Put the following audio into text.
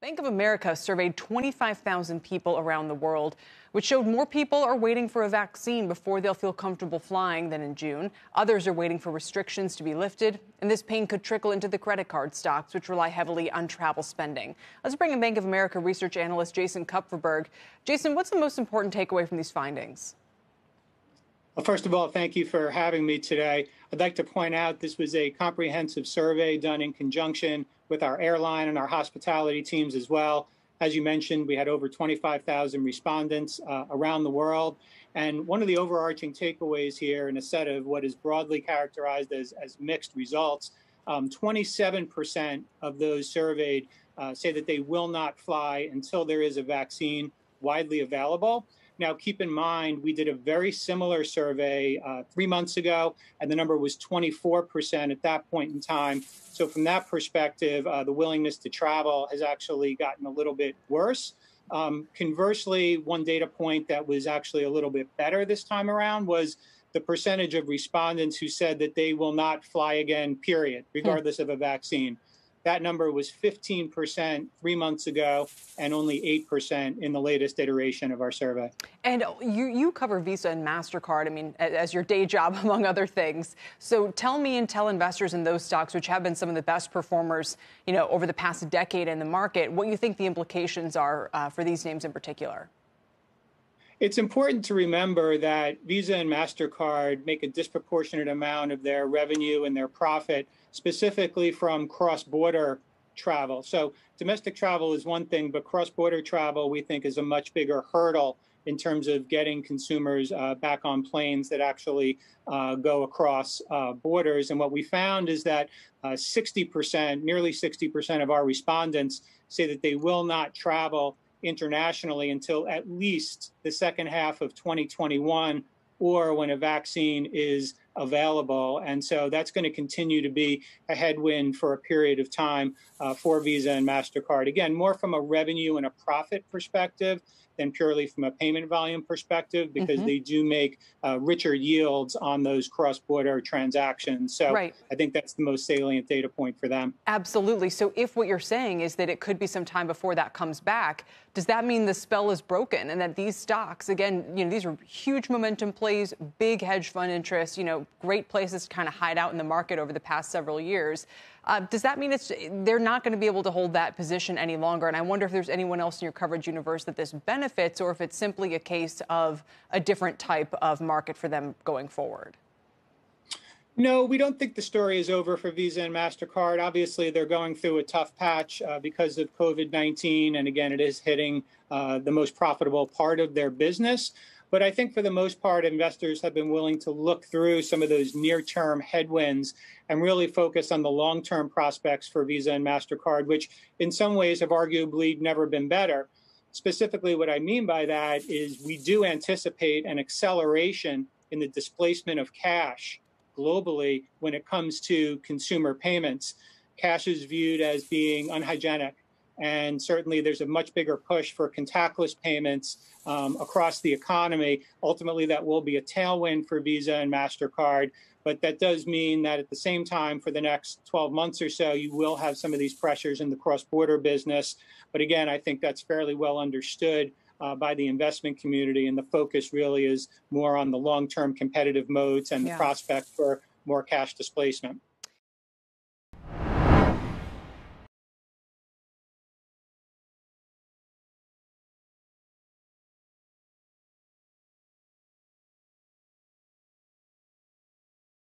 Bank of America surveyed 25,000 people around the world, which showed more people are waiting for a vaccine before they'll feel comfortable flying than in June. Others are waiting for restrictions to be lifted, and this pain could trickle into the credit card stocks, which rely heavily on travel spending. Let's bring in Bank of America research analyst Jason Kupferberg. Jason, what's the most important takeaway from these findings? Well, first of all, thank you for having me today. I'd like to point out this was a comprehensive survey done in conjunction with our airline and our hospitality teams as well. As you mentioned, we had over 25,000 respondents around the world. And one of the overarching takeaways here in a set of what is broadly characterized as mixed results, 27% of those surveyed say that they will not fly until there is a vaccine widely available. Now, keep in mind, we did a very similar survey 3 months ago, and the number was 24% at that point in time. So from that perspective, the willingness to travel has actually gotten a little bit worse. Conversely, one data point that was actually a little bit better this time around was the percentage of respondents who said that they will not fly again, period, regardless of a vaccine. That number was 15% 3 months ago and only 8% in the latest iteration of our survey. And you cover Visa and Mastercard, I mean, as your day job, among other things. So tell me and tell investors in those stocks, which have been some of the best performers, over the past decade in the market, what you think the implications are for these names in particular. It's important to remember that Visa and Mastercard make a disproportionate amount of their revenue and their profit specifically from cross-border travel. So domestic travel is one thing, but cross-border travel we think is a much bigger hurdle in terms of getting consumers back on planes that actually go across borders. And what we found is that 60%, nearly 60% of our respondents say that they will not travel internationally until at least the second half of 2021 or when a vaccine is available. And so that's going to continue to be a headwind for a period of time for Visa and MasterCard. Again, more from a revenue and a profit perspective than purely from a payment volume perspective, because they do make richer yields on those cross-border transactions. So I think that's the most salient data point for them. Absolutely. So if what you're saying is that it could be some time before that comes back, does that mean the spell is broken and that these stocks, again, these are huge momentum plays, big hedge fund interest, great places to kind of hide out in the market over the past several years. Does that mean they're not going to be able to hold that position any longer? And I wonder if there's anyone else in your coverage universe that this benefits, or if it's simply a case of a different type of market for them going forward. No, we don't think the story is over for Visa and MasterCard. Obviously, they're going through a tough patch because of COVID-19. And again, it is hitting the most profitable part of their business. But I think for the most part, investors have been willing to look through some of those near-term headwinds and really focus on the long-term prospects for Visa and MasterCard, which in some ways have arguably never been better. Specifically, what I mean by that is we do anticipate an acceleration in the displacement of cash globally when it comes to consumer payments. Cash is viewed as being unhygienic. And certainly there's a much bigger push for contactless payments across the economy. Ultimately, that will be a tailwind for Visa and MasterCard. But that does mean that at the same time, for the next 12 months or so, you will have some of these pressures in the cross-border business. But again, I think that's fairly well understood by the investment community. And the focus really is more on the long-term competitive modes and the prospect for more cash displacement.